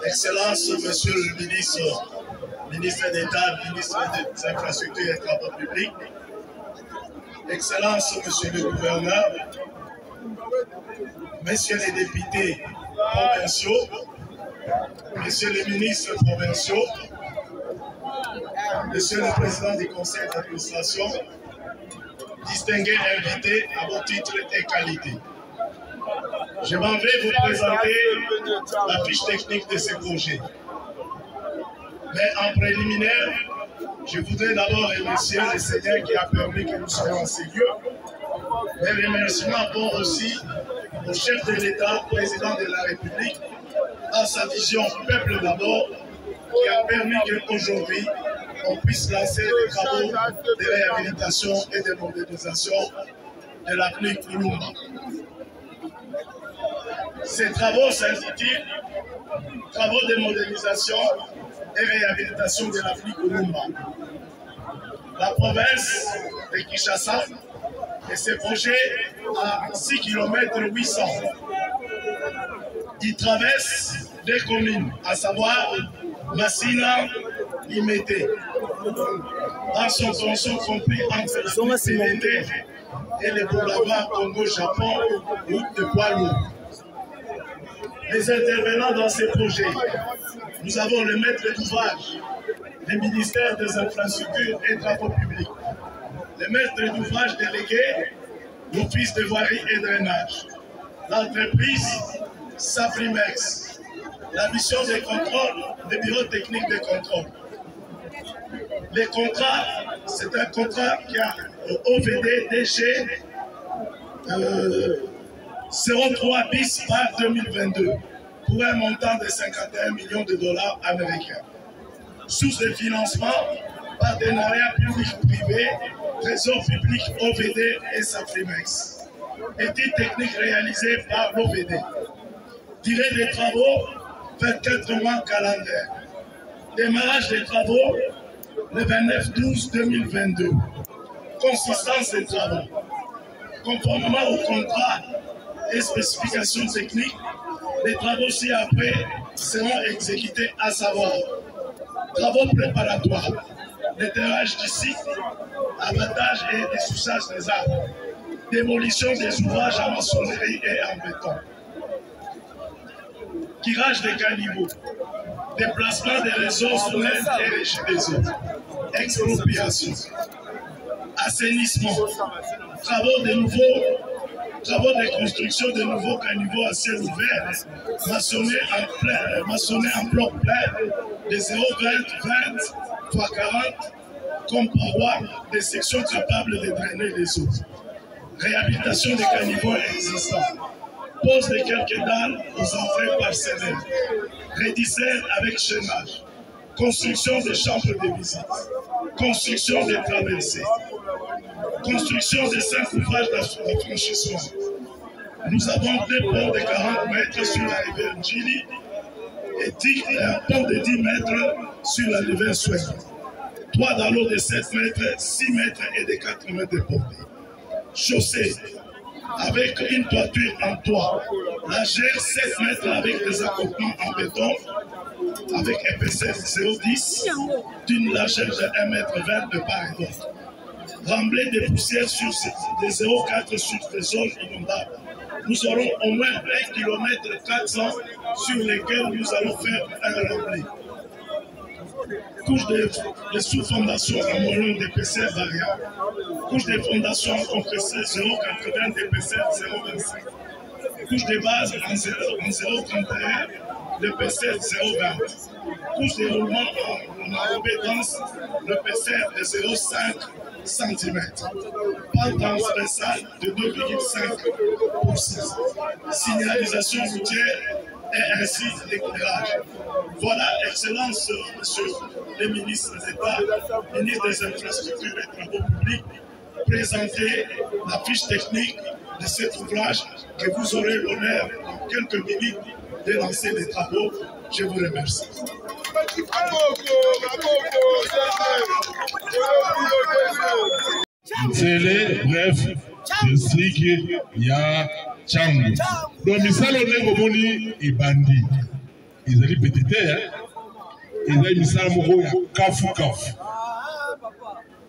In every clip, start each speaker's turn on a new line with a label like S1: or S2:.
S1: Excellence, Monsieur le ministre d'État, ministre des Infrastructures et Travaux publics, Excellence, Monsieur le gouverneur, Messieurs les députés provinciaux, Messieurs les ministres provinciaux, Monsieur le Président du Conseil d'administration, distingués invités à vos titres et qualités. Je m'en vais vous présenter la fiche technique de ce projet. Mais en préliminaire, je voudrais d'abord remercier le Seigneur qui a permis que nous soyons en ces lieux. Mes remerciements vont aussi au chef de l'État, président de la République, dans sa vision peuple d'abord, qui a permis qu'aujourd'hui, on puisse lancer les travaux de réhabilitation et de modernisation de l'avenue Kouloumba. Ces travaux s'intitulent « Travaux de modernisation et réhabilitation de l'avenue Kouloumba ». La province de Kinshasa et ses projets à 6 km 800. Il traverse deux communes, à savoir Massina et Mété. Dans son tronçon compris entre la CDT et le boulevard Congo-Japon, route de poids lourd. Les intervenants dans ces projets, nous avons le maître d'ouvrage, le ministère des Infrastructures et Travaux publics, le maître d'ouvrage délégué, l'Office de voirie et drainage, l'entreprise Safrimex, la mission de contrôle des bureaux techniques de contrôle. Les contrats, c'est un contrat qui a OVD DG 03 bis par 2022 pour un montant de 51 millions de dollars américains. Source de financement, partenariat public-privé, trésor public OVD et Safrimex. Étude technique réalisée par l'OVD. Durée des travaux, 24 mois calendaire. Démarrage des travaux, le 29/12/2022. Consistance des travaux. Conformément au contrat et spécifications techniques, les travaux ci-après seront exécutés à savoir travaux préparatoires, l'étayage du site, abattage et dessouchage des arbres, démolition des ouvrages en maçonnerie et en béton, tirage des caniveaux, déplacement des réseaux solaires et régie des eaux, expropriation, assainissement, travaux de construction de nouveaux caniveaux à ciel ouvert, maçonnés en bloc plein de 0,20 x 40 comme paroi des sections capables de drainer les eaux. Réhabilitation des caniveaux existants. Pose de quelques dalles aux entrées parcellaires. Rédisseur avec chaînage. Construction des chambres de visite. Construction des traversées. Construction de 5 ouvrages d'affranchissement. Nous avons 2 ponts de 40 mètres sur la rivière Njili et un pont de 10 mètres sur la rivière Swing. 3 dallots de 7 mètres, 6 mètres et de 4 mètres de portée. Chaussée avec une toiture en toit. Lagère 7 mètres avec des accouplements en béton avec épaisseur 0,10 d'une largeur de 1,20 m de part et d'autre. Remblai de poussière sur des 0,4 sur des zones inondables. Nous aurons au moins 1 km 400 sur lesquels nous allons faire un remblai. Couche de sous-fondations en moellon d'épaisseur variable. Couche de fondations compressées 0,80 d'épaisseur 0,25. Couche de base en 0,31 d'épaisseur 0,20. Couche de roulement en enrobé dense d'épaisseur de 0,5 cm. Pente transversale de 2,5 pour 6. Signalisation routière et ainsi l'éclairage. Voilà, Excellence, Monsieur le ministre d'État, ministre des Infrastructures et Travaux publics, présenter la fiche technique de cet ouvrage que vous aurez l'honneur en quelques minutes de lancer les travaux. Je vous remercie.
S2: Nzele, bref, district ya Changu. Donc misala onengo moni ebandi. Ils allaient péter, ils allaient misala moko ya kafu.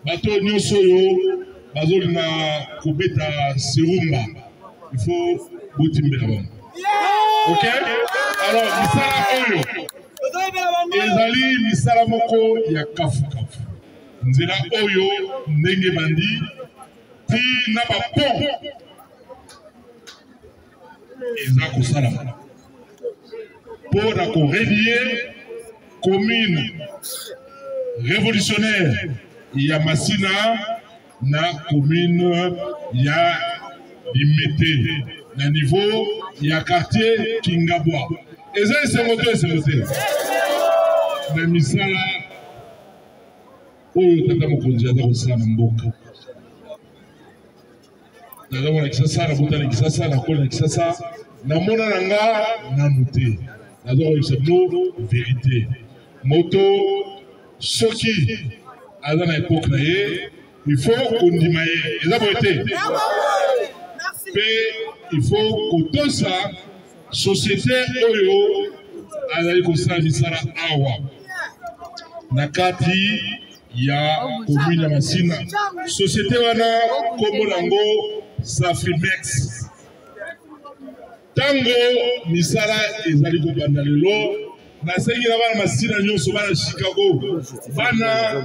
S2: Bato nyonso yo bazoli na kobeta serumba. Il faut botimbela bango. OK? Alors misala oyo ezali misala moko ya kafu. Nzela oyo ndenge bandi ti na ba pont eza kosala pour la relier commune révolutionnaire ya Masina na commune ya Limete na niveau ya quartier Kingabwa. Eza esengote na misala oyo tata mokonzi aza kosala na mboka. Nazomona Kisasa na botana Kisasa na kola Kisasa na mona nanga nanu te. Nazomona no vérité. Moto soki aza na époque na ye il faut kondima ye. Eza boete. Pe il faut kotosa société oyo azali kosala misala awa. Na kati ya commune ya Masina. Société wana kombo nango Safrimex. Tango misala ezali kobanda lelo nasengi na bana Masina nyonso bana Chicago bana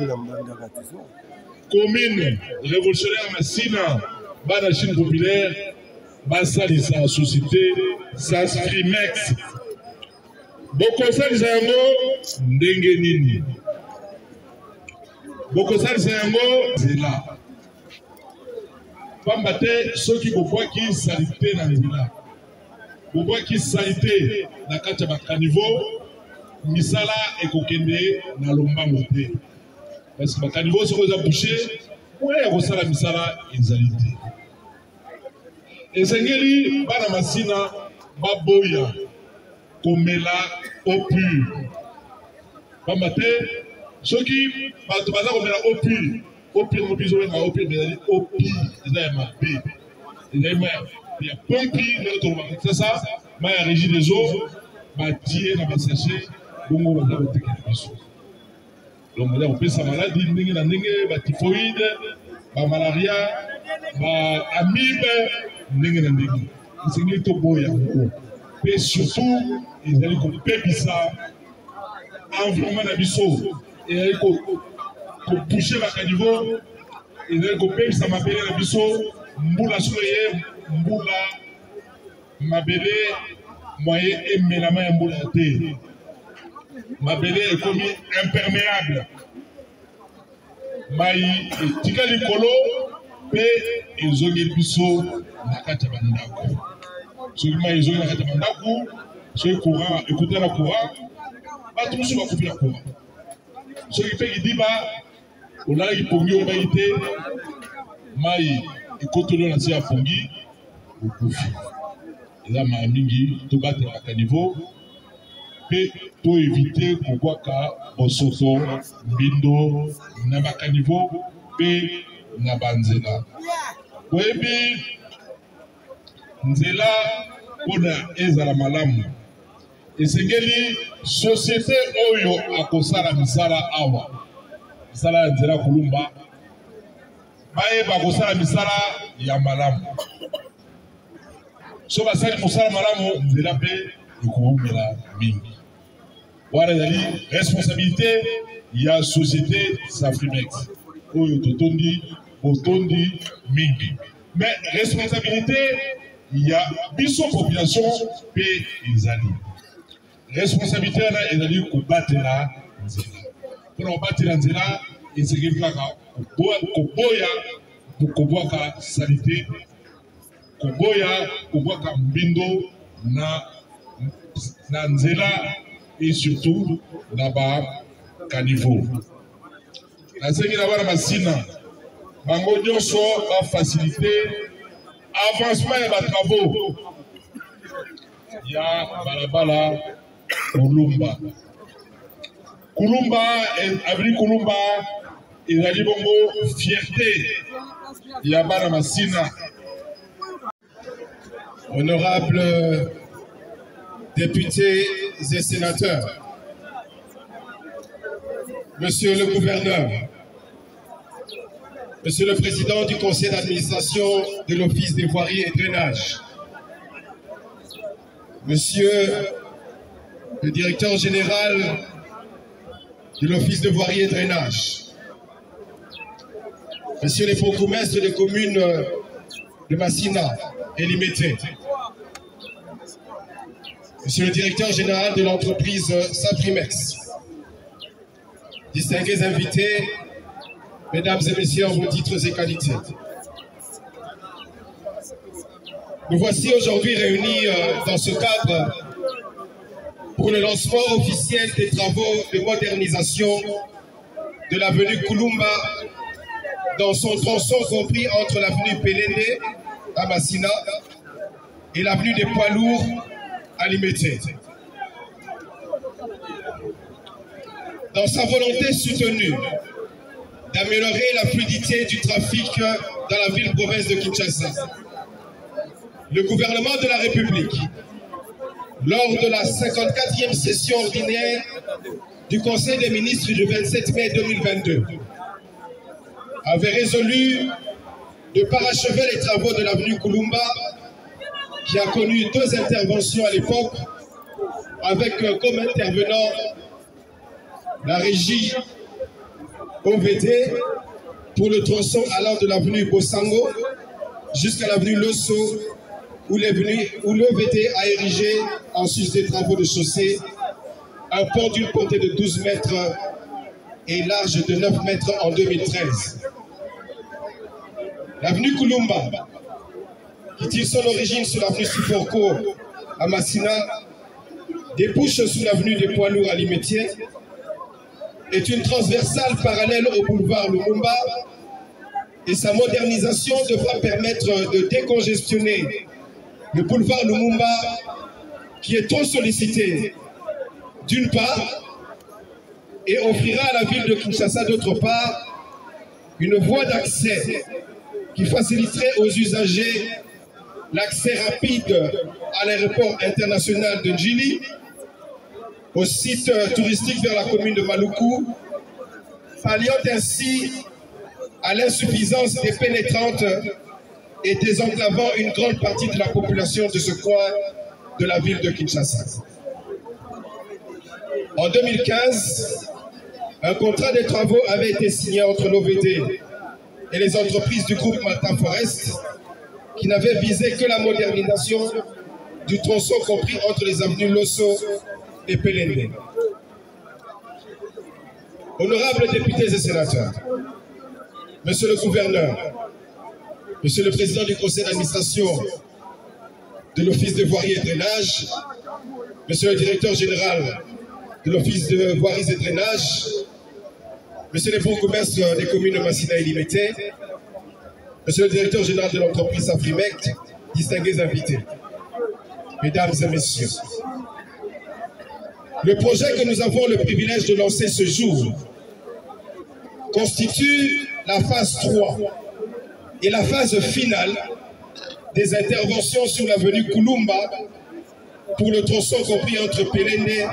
S2: commune révolutionnaire Masina bana Chine populaire basalisa la société Safrimex. Bokosalisa yango ndenge nini? Bokosalisa yango nzela. Pamba te soki bobwaki salite na nzela. Bobwaki salite na kati ya bakanivo misala ekokende na lombango te. Parce que bakanivo soko eza bouché oya kosala misala ezali te. Esengeli bana Masina baboya komela eau pure. Pamba te soki bato baza komela eau pure. Eau pure mobizo wenga eau pure bezali eau pure eza ya mabe. Ezali ma ya pompi le to ba ça ma ya régie des eaux ba tie na ba sachet bongo baza kotekela biso. Donc baza kopesa maladie ndenge na ndenge ba typhoïde, ba malaria, ba amibe ndenge na ndenge. Esengeli to boya ko. Et surtout, ils allaient kopebisa environnement na biso. Et allaient boucher la caniveau. Ils allaient kopebisa mabele na biso. Mbula soye, mbula mabele moyen emelama ya mbula te. Mabele est comme imperméable. Mai etika likolo pe ezongi biso na kati ya bandako. Soki mai ezongi na kati ya bandako, soki courant écouter la courant, bato mosusu bakufi na courant. Soki mpe kidiba olala kipongi oyo bai te mai ekotoli na se ya pongi okufi. Eza maa mingi tobatela kanivo mpe to éviter kobwaka bosoto mbindo na bakanivo mpe na banzela. Oyebi nzela mpona ezala malamu esengeli société oyo akosala misala awa misala ya nzela kulumba bayeba kosala misala ya malamu. So basali mosala malamu nzela mpe ekobomela mingi. Wana ezali responsabilité ya société Safrimex oyo botondi mingi. Mais responsabilité ya biso population mpe ezali. Responsabilité wana ezali kobatela nzela. Mpona kobatela nzela esengeli kaka koboya kobwaka salite, koboya kobwaka mbindo na nzela et surtout na ba caniveau. Nasengi na bana Masina bango nyonso ba faciliter avancement ya ba travaux ya balabala Kulumba. Kulumba, avenue Kulumba ezali bongo fierté ya bana Masina.
S3: Honorables députés et sénateurs, Monsieur le gouverneur, Monsieur le président du conseil d'administration de l'Office des voiries et drainage, Monsieur le directeur général de l'Office de voirie et drainage, Monsieur les bourgmestres des communes de Masina et Limete, Monsieur le directeur général de l'entreprise Safrimex, distingués invités, Mesdames et Messieurs, en vos titres et qualités. Nous voici aujourd'hui réunis dans ce cadre pour le lancement officiel des travaux de modernisation de l'avenue Kulumba dans son tronçon compris entre l'avenue Pelende à Masina et l'avenue des Poids Lourds à Limete. Dans sa volonté soutenue d'améliorer la fluidité du trafic dans la ville-province de Kinshasa, le gouvernement de la République, lors de la 54e session ordinaire du Conseil des ministres du 27 mai 2022, avait résolu de parachever les travaux de l'avenue Kulumba, qui a connu 2 interventions à l'époque, avec comme intervenant la régie OVD pour le tronçon allant de l'avenue Bosango jusqu'à l'avenue Losso, où l'OVD a érigé, en sus des travaux de chaussée, un pont d'une portée de 12 mètres et large de 9 mètres en 2013. L'avenue Kulumba, qui tire son origine sur l'avenue Siforko à Masina, débouche sous l'avenue des Poids Lourds à Limetier, est une transversale parallèle au boulevard Lumumba, et sa modernisation devra permettre de décongestionner le boulevard Lumumba, qui est trop sollicité d'une part, et offrira à la ville de Kinshasa d'autre part une voie d'accès qui faciliterait aux usagers l'accès rapide à l'aéroport international de Njili, au site touristique vers la commune de Maluku, palliant ainsi à l'insuffisance des pénétrantes et désenclavant une grande partie de la population de ce coin de la ville de Kinshasa. En 2015, un contrat de travaux avait été signé entre l'OVD et les entreprises du groupe Malta Forest, qui n'avait visé que la modernisation du tronçon compris entre les avenues Losso et Pelende. Honorables députés et sénateurs, Monsieur le gouverneur, Monsieur le président du conseil d'administration de l'Office de voirie et drainage, Monsieur le directeur général de l'Office de voirie et drainage, Monsieur le bourgmestre des communes de Masina et Limete, Monsieur le directeur général de l'entreprise Safrimex, distingués invités, Mesdames et Messieurs, le projet que nous avons le privilège de lancer ce jour constitue la phase 3 et la phase finale des interventions sur l'avenue Kulumba pour le tronçon compris entre Pelende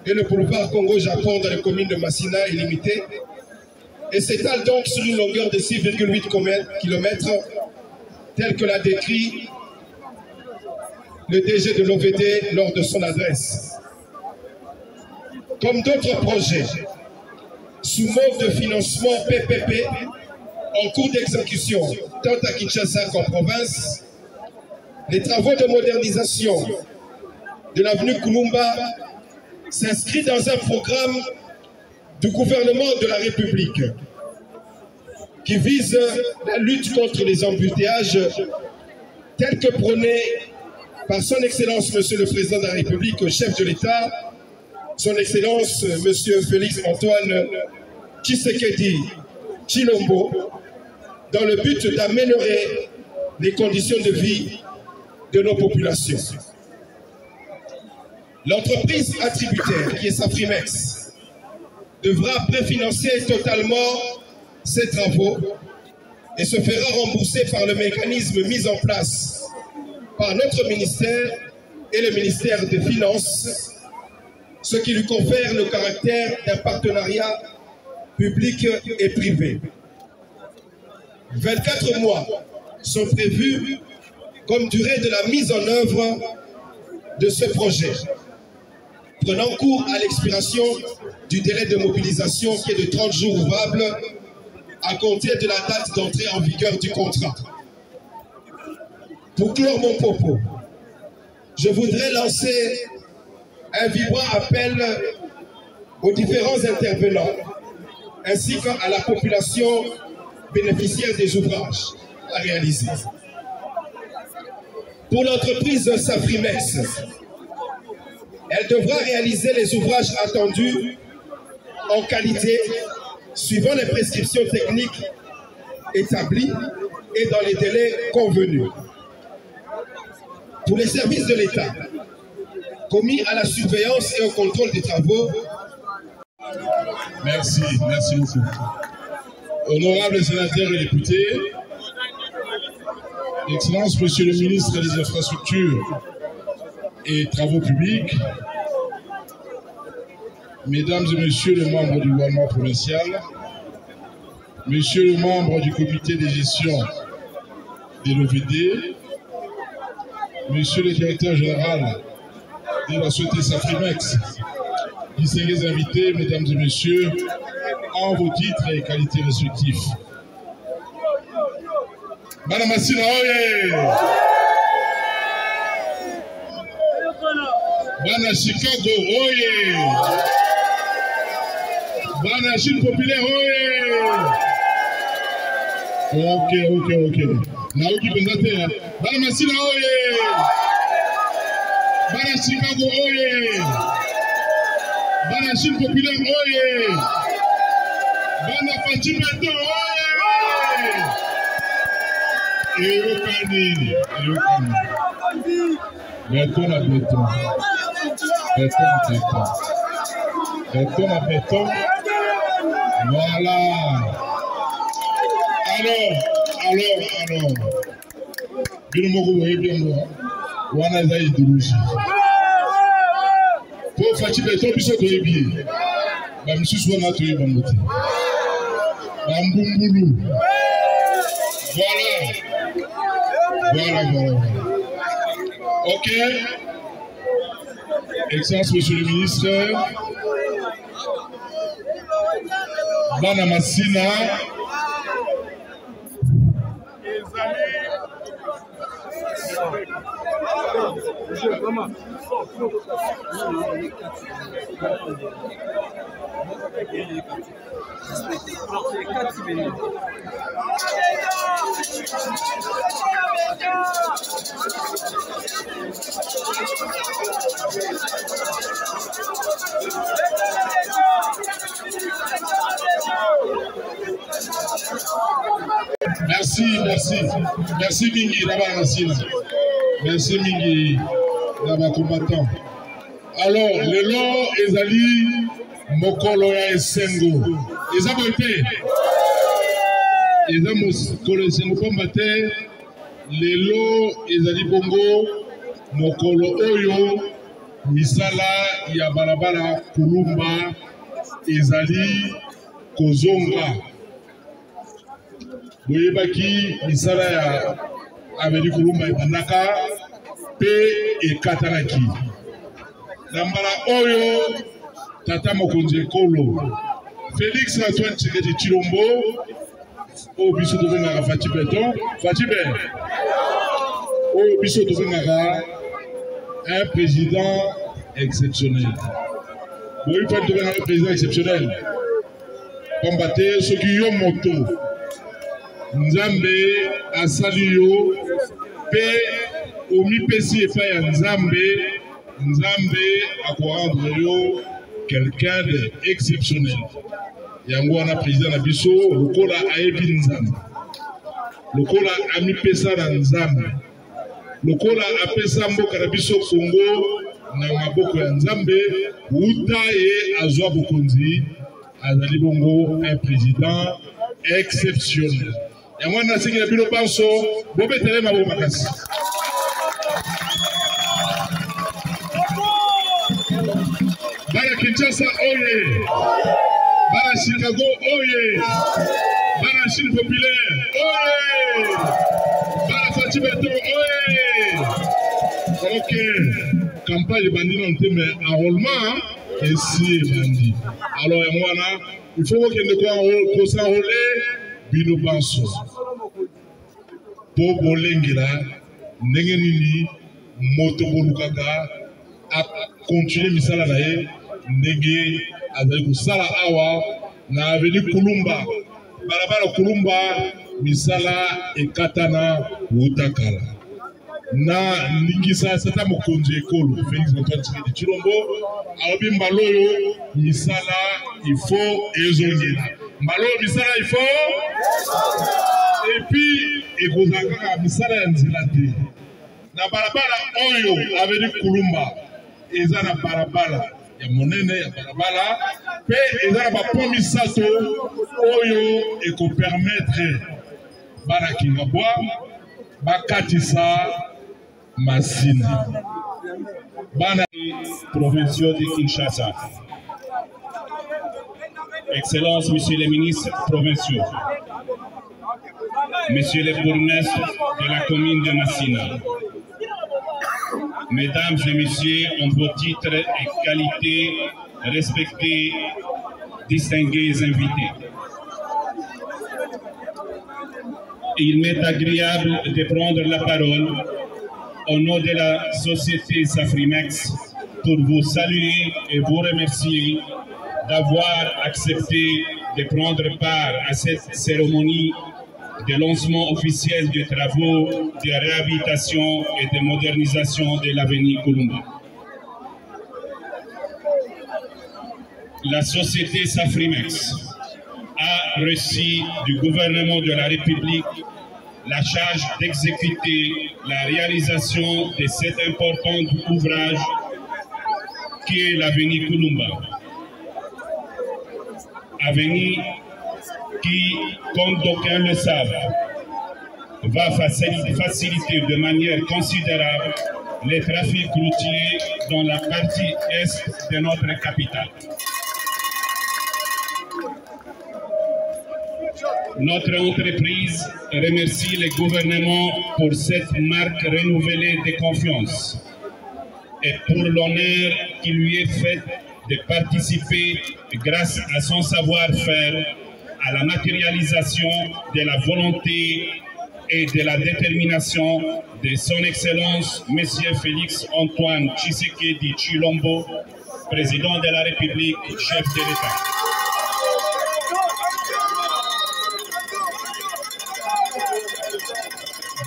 S3: et le boulevard Congo-Japon dans les communes de Masina et Limete, et s'étale donc sur une longueur de 6,8 km, tel que l'a décrit le DG de l'OVD lors de son adresse. Comme d'autres projets, sous mode de financement PPP, en cours d'exécution, tant à Kinshasa qu'en province, les travaux de modernisation de l'avenue Kulumba s'inscrivent dans un programme du gouvernement de la République qui vise la lutte contre les embouteillages tel que prôné par son Excellence Monsieur le Président de la République, chef de l'État, son Excellence Monsieur Félix Antoine Tshisekedi Tshilombo, dans le but d'améliorer les conditions de vie de nos populations. L'entreprise attributaire, qui est Safrimex, devra préfinancer totalement ces travaux et se fera rembourser par le mécanisme mis en place par notre ministère et le ministère des Finances, ce qui lui confère le caractère d'un partenariat public et privé. 24 mois sont prévus comme durée de la mise en œuvre de ce projet, prenant cours à l'expiration du délai de mobilisation qui est de 30 jours ouvrables à compter de la date d'entrée en vigueur du contrat. Pour clore mon propos, je voudrais lancer un vibrant appel aux différents intervenants ainsi qu'à la population bénéficiaire des ouvrages à réaliser. Pour l'entreprise Safrimex, elle devra réaliser les ouvrages attendus en qualité, suivant les prescriptions techniques établies et dans les délais convenus. Pour les services de l'État, commis à la surveillance et au contrôle des travaux.
S2: Merci beaucoup. Honorables sénateurs et députés, Excellences, Monsieur le ministre des Infrastructures et Travaux publics, Mesdames et Messieurs les membres du gouvernement provincial, Monsieur le membre du comité de gestion de l'OVD, Monsieur le directeur général de la société Safrimex, distingués invités, Mesdames et Messieurs, en vos titres et qualités respectifs. Madame Massina, oye! Bana Chicago, oye! Bana Chine populaire, oye! Ok. Naoki Benzate, Bana Massina, oye! Bana Chicago, oye! Bana Chine populaire, oye! Bana Fachimeto, oye! Béton. Voilà. Alors. Wana zai durushi. Pour Fachi Béton, biso toyebi. Ba misusu wana toyeba moti. Ba mbumbulu. Voilà. Ok. Excellence, Monsieur le ministre. Bana Massina. Merci Mingi d'abord merci Mingi d'abord combattant. Alors le long ezali mokolo ya esengo eza bote eza mokolo esengo kombate lelo ezali bongo mokolo oyo misala ya balabala kulumba ezali kozonga. Boyebaki misala ya Avenue Kulumba ebandaka pe ekatanaki. Na mbala oyo tata mokonzi ekolo Félix Antoine Tshisekedi Tshilombo oyo biso tobengaka Fachi Béton oyo biso tobengaka un président exceptionnel. Boyi fati tobengaka un président exceptionnel pamba te soki yo moto Nzambe asali yo pe omipesi epai ya Nzambe akorendre yo quelqu'un d'exceptionnel. Yango wana président na biso lokola ayebi Nzambe, lokola amipesa na Nzambe, lokola apesa mboka na biso Congo na maboko ya Nzambe, uta ye azwa bokonzi azali bongo un président exceptionnel. Et moi, je sais que le bureau Banso, Bobé Télé m'a beaucoup. Bara Kinshasa, oye! Bara Chicago, oye! Bara Chine populaire, oye! Bara Fatibeto, oye! Ok, campagne bandit non mais enrôlement, et si bandit. Alors, moi, il faut que nous s'enrôler, Bino Banso. Pour Bolengila, Nengenini, Moto Bolukaka, à continuer misala nae ndenge azali kusala awa na avenue Kulumba barabara Kulumba misala ekatana utakala na ningisa sata mokonzi ekolo Félix Antoine Tshisekedi Tshilombo aobi mbaloyo misala il faut ezongela mbaloyo misala il faut et puis ekozaka misala ya nzela te na barabara oyo avenue Kulumba eza na barabara ya monene ya barabara pe eza na bapont misato oyo ekopermettre bana Kingabwa bakatisa Masina bana
S4: provinciaux de Kinshasa. Excellences, Monsieur les ministres provinciaux, Monsieur les bourgmestres de la commune de Massina, Mesdames et Messieurs, en vos titres et qualités, respectés, distingués invités. Il m'est agréable de prendre la parole au nom de la société Safrimex pour vous saluer et vous remercier d'avoir accepté de prendre part à cette cérémonie de lancement officiel des travaux de réhabilitation et de modernisation de l'avenue Kulumba. La société Safrimex a reçu du gouvernement de la République la charge d'exécuter la réalisation de cet important ouvrage qui est l'avenue Kulumba. Avenue qui, comme d'aucuns le savent, va faciliter de manière considérable les trafics routiers dans la partie est de notre capitale. Notre entreprise remercie le gouvernement pour cette marque renouvelée de confiance et pour l'honneur qui lui est fait de participer grâce à son savoir-faire à la matérialisation de la volonté et de la détermination de son Excellence M. Félix Antoine Tshisekedi Tshilombo, président de la République, chef de l'État.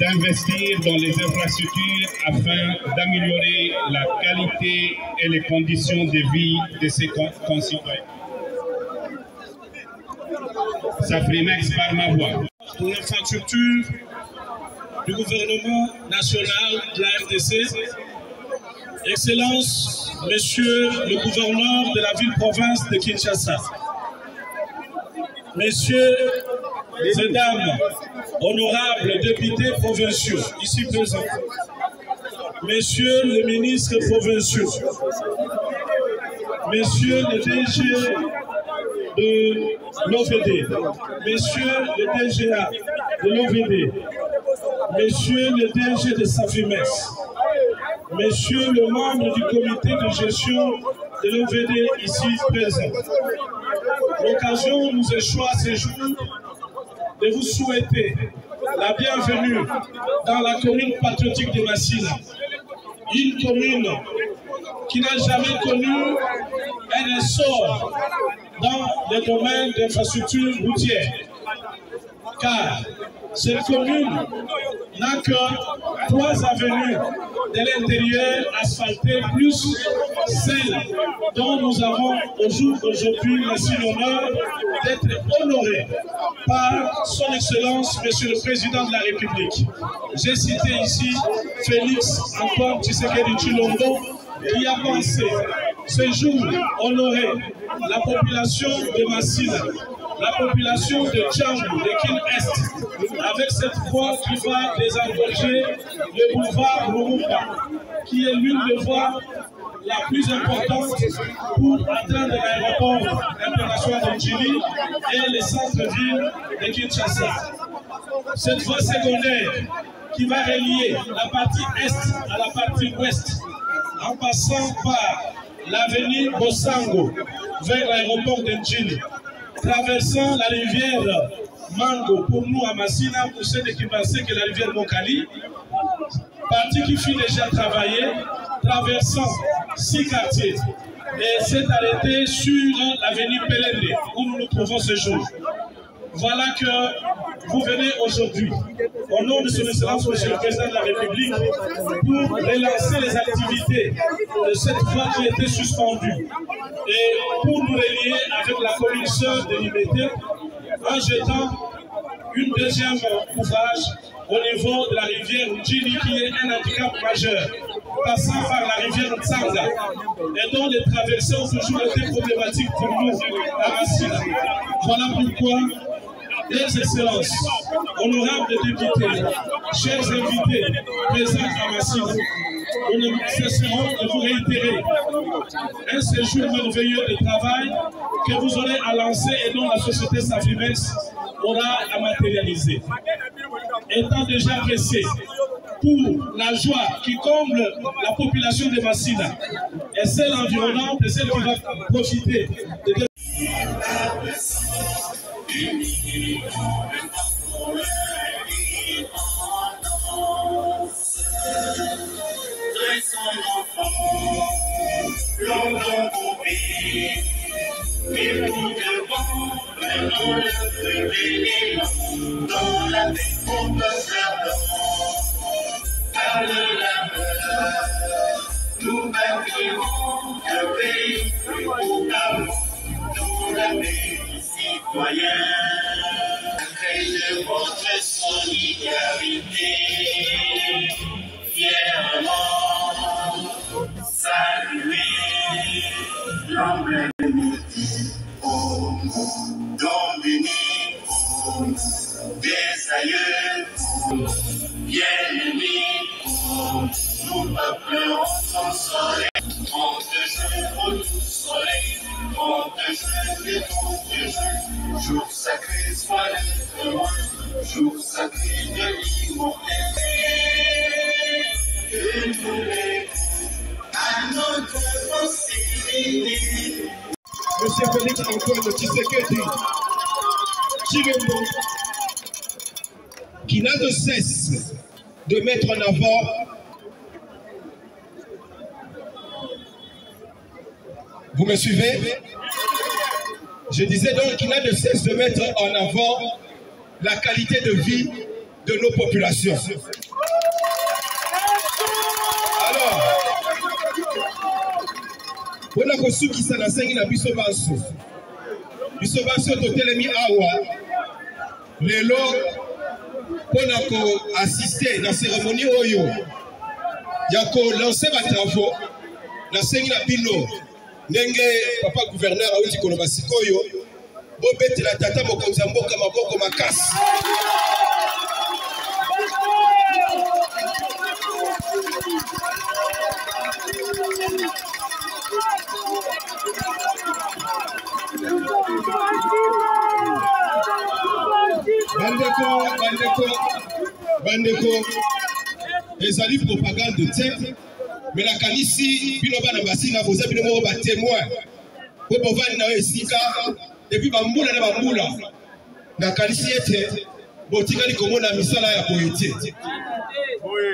S4: D'investir dans les infrastructures afin d'améliorer la qualité et les conditions de vie de ses concitoyens. Safrimex par ma voix.
S5: Pour l'infrastructure du gouvernement national de la RDC, Excellence, Monsieur le gouverneur de la ville-province de Kinshasa, Messieurs et Dames, honorables députés provinciaux ici présents, Messieurs les ministres provinciaux, Messieurs les DG de l'OVD, Messieurs les DGA de l'OVD, Messieurs les DG de Safrimex, Messieurs les membres du comité de gestion de l'OVD ici présents. L'occasion nous échoit ces jours de vous souhaiter la bienvenue dans la commune patriotique de Massina, une commune qui n'a jamais connu un essor dans le domaine d'infrastructures routières, car cette commune n'a que 3 avenues de l'intérieur asphaltées, plus celle dont nous avons aujourd'hui l'honneur d'être honorés par son Excellence, Monsieur le Président de la République. J'ai cité ici Félix Antoine Tshisekedi Tshilombo, qui a pensé ce jour honorer la population de Massina, la population de Tchangou, de Kin Est, avec cette voie qui va désengorger le boulevard Lumumba, qui est l'une des voies la plus importante pour atteindre l'aéroport international de Djili et les centres-villes de Kinshasa. Cette voie secondaire qui va relier la partie est à la partie ouest, en passant par l'avenue Bosango vers l'aéroport de Djili, traversant la rivière Mango pour nous à Massina, pour ceux qui pensaient que la rivière Mokali, partie qui fut déjà travaillée, traversant 6 quartiers et s'est arrêté sur l'avenue Pelende où nous nous trouvons ce jour. Voilà que vous venez aujourd'hui, au nom de son Excellence, Monsieur le Président de la République, pour relancer les activités de cette voie qui était suspendue et pour nous relier avec la commune sœur de Limete en jetant une deuxième ouvrage au niveau de la rivière Djili qui est un handicap majeur, passant par la rivière Tsanga et dont les traversées ont toujours été problématiques pour nous à Massina. Voilà pourquoi, les excellences, honorables députés, chers invités présents à Massina, nous ne cesserons de vous réitérer un séjour merveilleux de travail que vous aurez à lancer et dont la société Safimex aura à matérialiser. Étant déjà pressé pour la joie qui comble la population de Massina et celle environnante et celle qui va profiter de
S1: longtemps coupé, mais pour devant, maintenant le plus béni, dans la paix on peut faire par le labeur, nous bâtirons un pays plus beau qu'avant, dans la paix citoyen, après de votre solidarité, fièrement. Saluer l'emblème au don béni des aïeux, bien-aimés, nous appelons son soleil, 30 jours au tout soleil, 30 jours et 30 jours, jour sacré soit le témoin, jour sacré de l'immortalité, que nous les
S3: Monsieur Félix Antoine Tshisekedi Tshilombo, qui n'a de cesse de mettre en avant, vous me suivez? Je disais donc qu'il n'a de cesse de mettre en avant la qualité de vie de nos populations. Alors, pona kosukisa na sengi na biso banso totelemi awa lelo pona ko assister na cérémonie oyo ya ko lancer ba travaux na sengi na bino ndenge papa gouverneur awuti koloba sikoyo bobetela tata mokonzi ya mboka maboko makasi. Bandeko, ezali propagande te, mais la kanisi bino bana basina boza bino mo ba témoin. Po bovani na esika depuis bambula na bambula. Na kanisi ete botikali komona misala ya poété.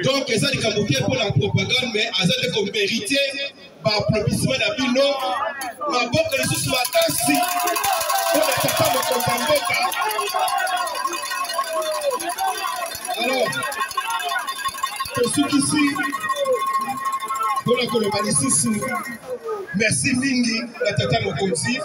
S3: Donc ezali kamoke pour la propagande, mais azali ko mériter ba applaudissement na bino maboko lisusu makasi pour la tata mokonzi mboka. Alors, pour ceux qui sont pour la colonisation, merci Mingi, la tata Mokonzi.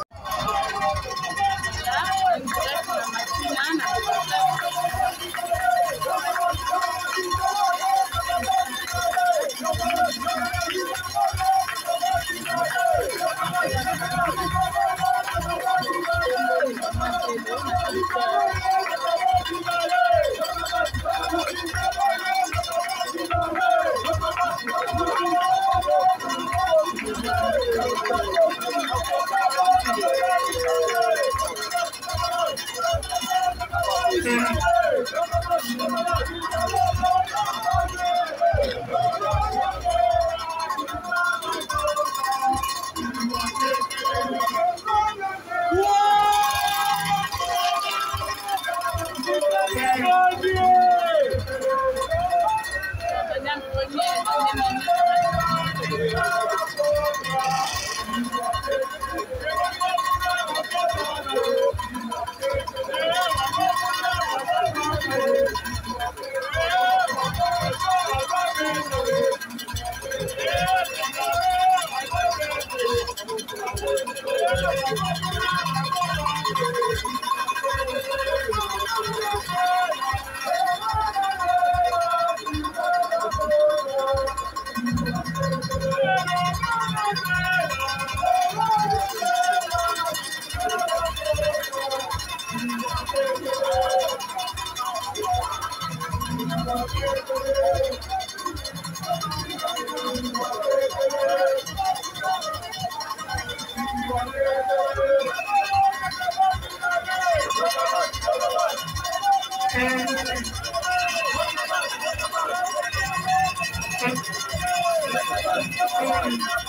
S6: Thank you.